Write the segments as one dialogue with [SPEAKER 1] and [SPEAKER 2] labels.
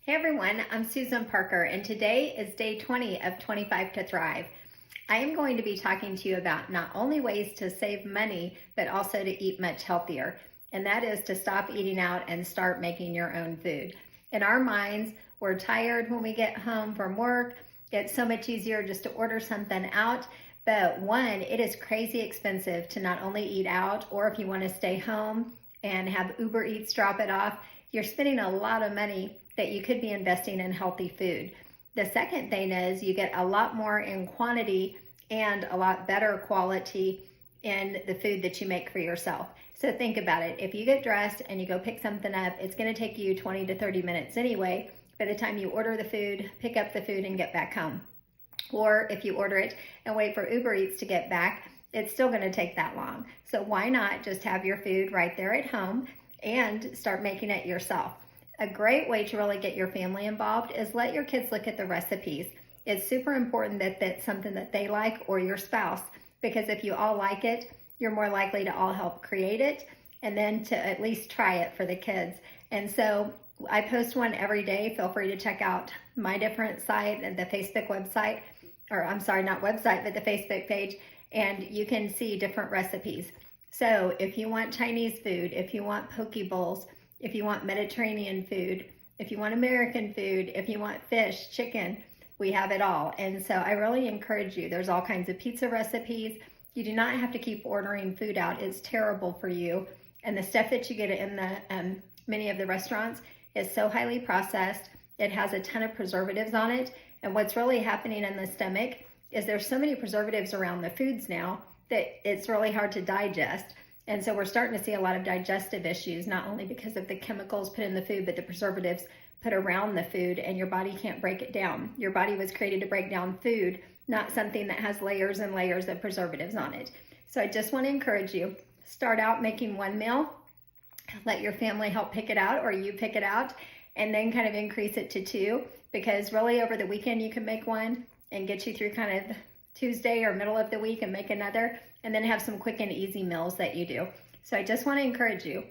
[SPEAKER 1] Hey everyone, I'm Susan Parker, and today is day 20 of 25 to Thrive. I am going to be talking to you about not only ways to save money, but also to eat much healthier. And that is to stop eating out and start making your own food. In our minds, we're tired when we get home from work. It's so much easier just to order something out. But one, it is crazy expensive to not only eat out, or if you want to stay home and have Uber Eats drop it off, you're spending a lot of money that you could be investing in healthy food. The second thing is you get a lot more in quantity and a lot better quality in the food that you make for yourself. So think about it. If you get dressed and you go pick something up, it's going to take you 20 to 30 minutes anyway by the time you order the food, pick up the food, and get back home. Or if you order it and wait for Uber Eats to get back, it's still going to take that long. So why not just have your food right there at home and start making it yourself? A great way to really get your family involved is let your kids look at the recipes. It's super important that that's something that they like, or your spouse, because if you all like it, you're more likely to all help create it and then to at least try it for the kids. And so I post one every day. Feel free to check out my different site and the Facebook website, or I'm sorry, not website, but the Facebook page, and you can see different recipes. So if you want Chinese food, if you want poke bowls, if you want Mediterranean food, if you want American food, if you want fish, chicken, we have it all. And so I really encourage you. There's all kinds of pizza recipes. You do not have to keep ordering food out. It's terrible for you. And the stuff that you get in the many of the restaurants is so highly processed. It has a ton of preservatives on it. And what's really happening in the stomach is there's so many preservatives around the foods now that it's really hard to digest. And so we're starting to see a lot of digestive issues, not only because of the chemicals put in the food, but the preservatives put around the food, and your body can't break it down. Your body was created to break down food, not something that has layers and layers of preservatives on it. So I just want to encourage you, start out making one meal, let your family help pick it out, or you pick it out, and then kind of increase it to two, because really over the weekend you can make one and get you through kind of Tuesday or middle of the week and make another, and then have some quick and easy meals that you do. So I just want to encourage you,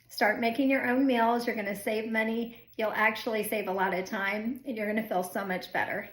[SPEAKER 1] start making your own meals. You're going to save money. You'll actually save a lot of time, and you're going to feel so much better.